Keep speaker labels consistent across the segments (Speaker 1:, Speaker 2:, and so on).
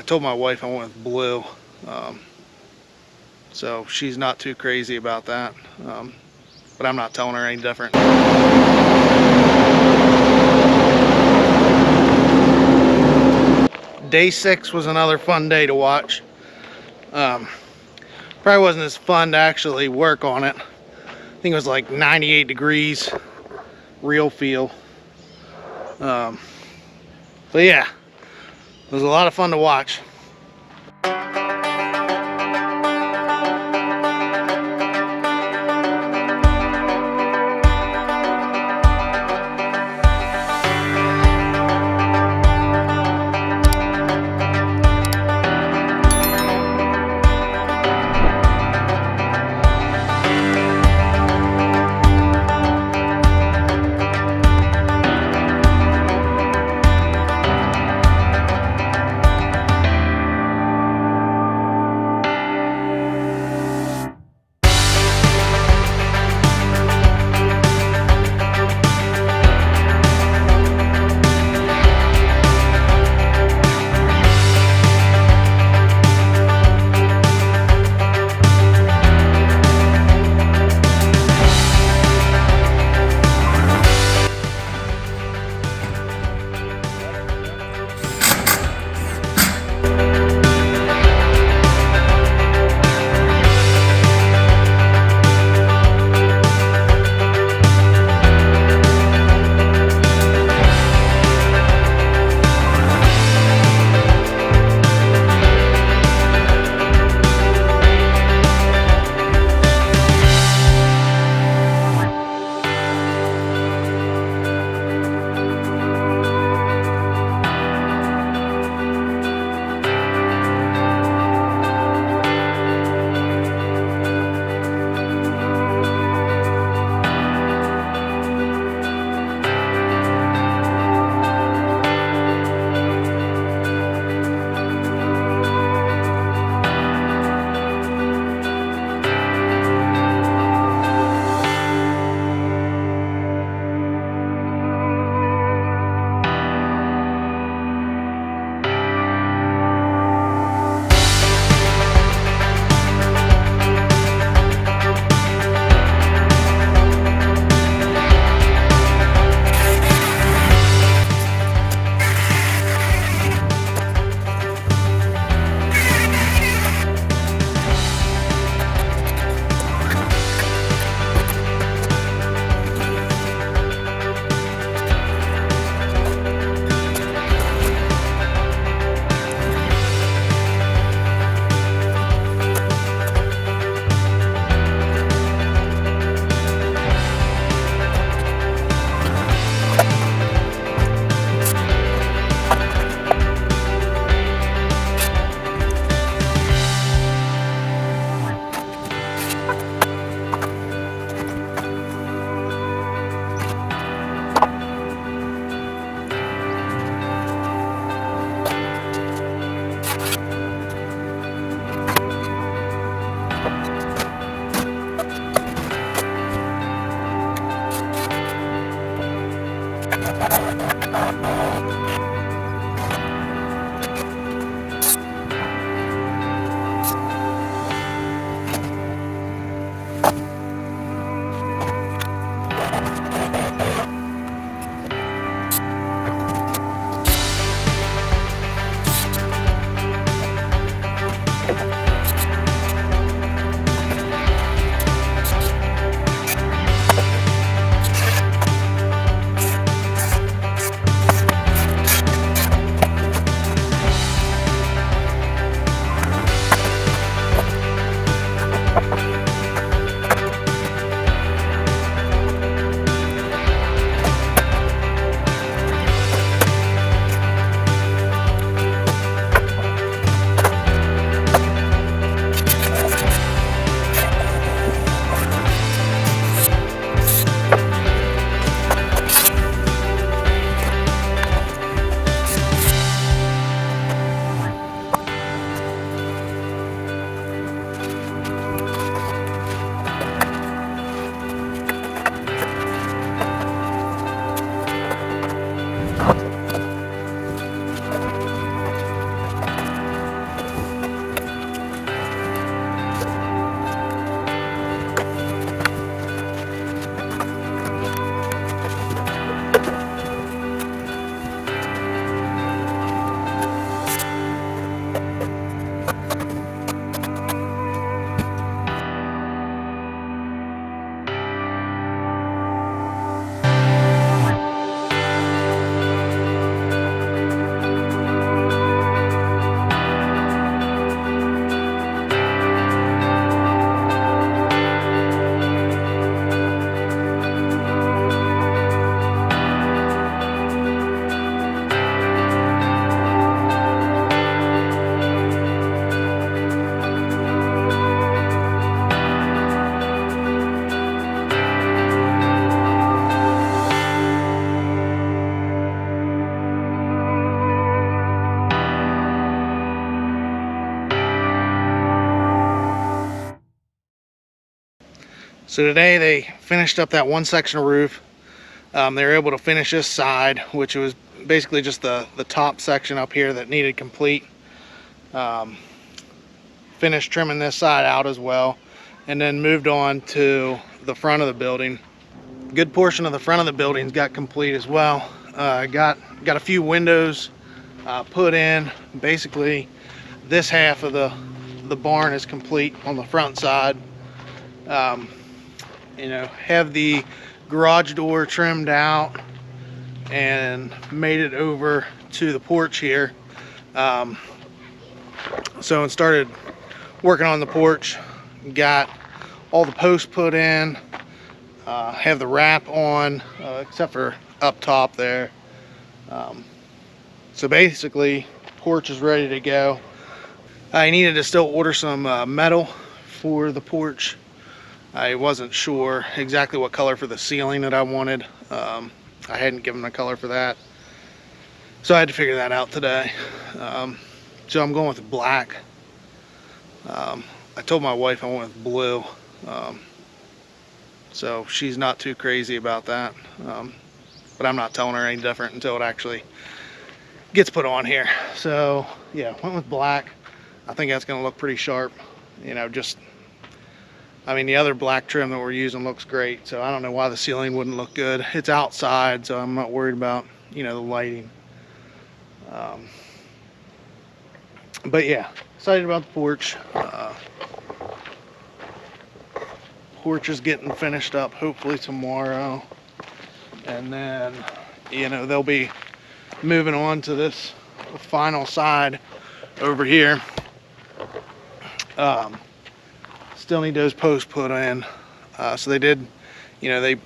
Speaker 1: told my wife I went with blue, so she's not too crazy about that, but I'm not telling her any different. Day 6 was another fun day to watch. Probably wasn't as fun to actually work on it. I think it was like 98 degrees, real feel. But yeah, it was a lot of fun to watch. So today they finished up that one section of roof. They were able to finish this side, which was basically just the top section up here that needed complete. Finished trimming this side out as well, and then moved on to the front of the building. A good portion of the front of the building's got complete as well. Got a few windows put in. Basically, this half of the barn is complete on the front side. You know, have the garage door trimmed out and made it over to the porch here. So it started working on the porch, got all the posts put in, have the wrap on, except for up top there. So basically, porch is ready to go. I needed to still order some metal for the porch. I wasn't sure exactly what color for the ceiling that I wanted. I hadn't given a color for that, so I had to figure that out today. So I'm going with black. I told my wife I went with blue, so she's not too crazy about that, but I'm not telling her any different until it actually gets put on here. So yeah, went with black. I think that's going to look pretty sharp. You know, I mean, the other black trim that we're using looks great, so I don't know why the ceiling wouldn't look good. It's outside, so I'm not worried about, you know, the lighting. But yeah, excited about the porch. Porch is getting finished up hopefully tomorrow, and then, you know, they'll be moving on to this final side over here. Still need those posts put in. So they did, you know, they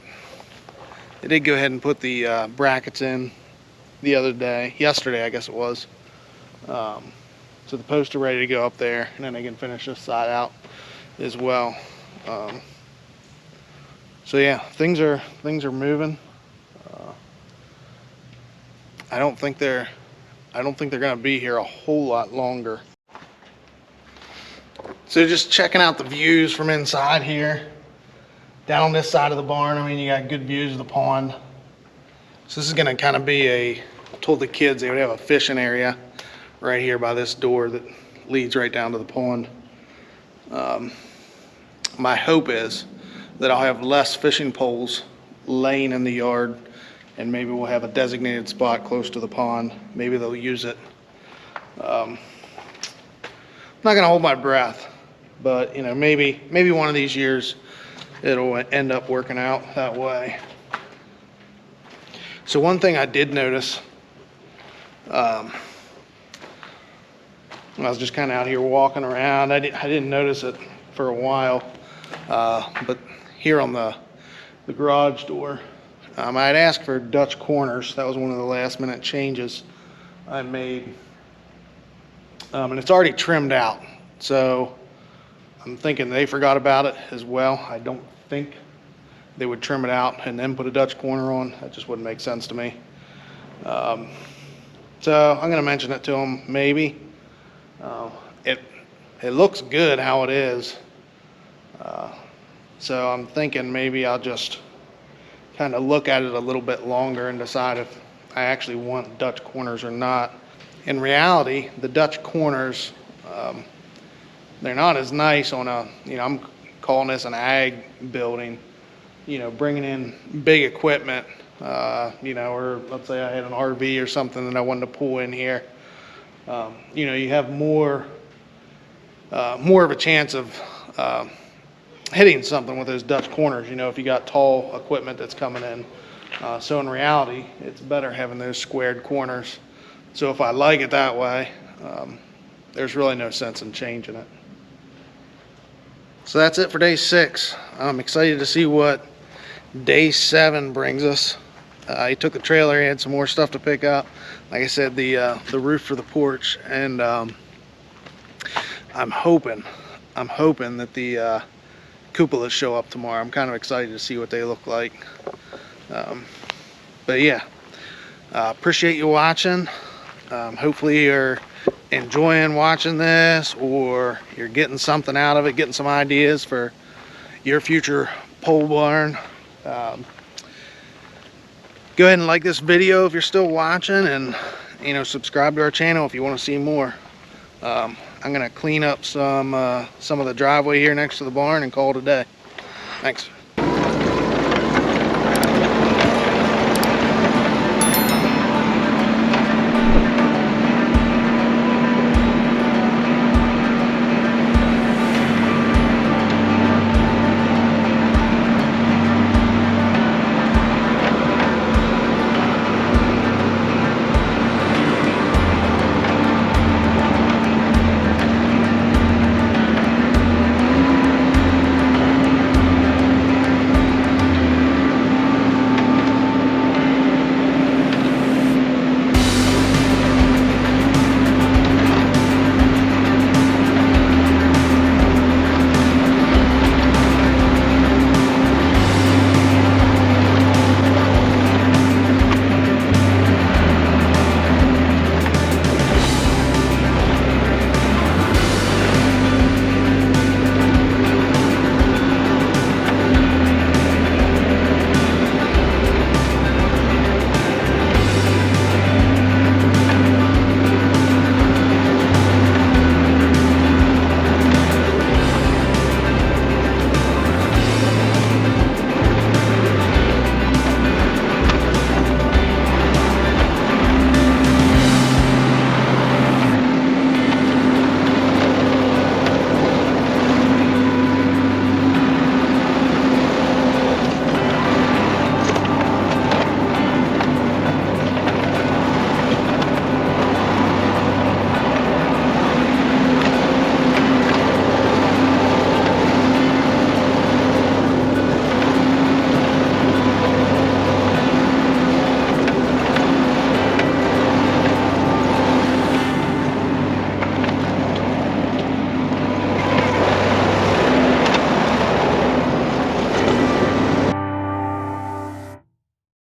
Speaker 1: did go ahead and put the brackets in the other day, yesterday I guess it was. So the posts are ready to go up there, and then they can finish this side out as well. So yeah, things are moving. I don't think they're gonna be here a whole lot longer. So just checking out the views from inside here. Down on this side of the barn, I mean, you got good views of the pond. So this is gonna kind of be I told the kids they would have a fishing area right here by this door that leads right down to the pond. My hope is that I'll have less fishing poles laying in the yard, and maybe we'll have a designated spot close to the pond. Maybe they'll use it. I'm not gonna hold my breath, but you know, maybe one of these years it'll end up working out that way. So one thing I did notice, I was just kind of out here walking around. I didn't notice it for a while, but here on the garage door, I had asked for Dutch corners. That was one of the last minute changes I made, and it's already trimmed out. So I'm thinking they forgot about it as well. I don't think they would trim it out and then put a Dutch corner on. That just wouldn't make sense to me. So I'm going to mention it to them maybe. It looks good how it is. So I'm thinking maybe I'll just kind of look at it a little bit longer and decide if I actually want Dutch corners or not. In reality, the Dutch corners, they're not as nice on a, you know, I'm calling this an ag building, you know, bringing in big equipment, you know, or let's say I had an RV or something that I wanted to pull in here. You know, you have more of a chance of hitting something with those Dutch corners, you know, if you got tall equipment that's coming in. So in reality, it's better having those squared corners. So if I like it that way, there's really no sense in changing it. So that's it for day 6. I'm excited to see what day 7 brings us. He took the trailer, he had some more stuff to pick up. Like I said, the roof for the porch, and I'm hoping that the cupolas show up tomorrow. I'm kind of excited to see what they look like. But yeah, appreciate you watching. Hopefully you're enjoying watching this, or you're getting something out of it, getting some ideas for your future pole barn. Go ahead and like this video if you're still watching, and subscribe to our channel if you want to see more. I'm gonna clean up some of the driveway here next to the barn and call it a day. Thanks.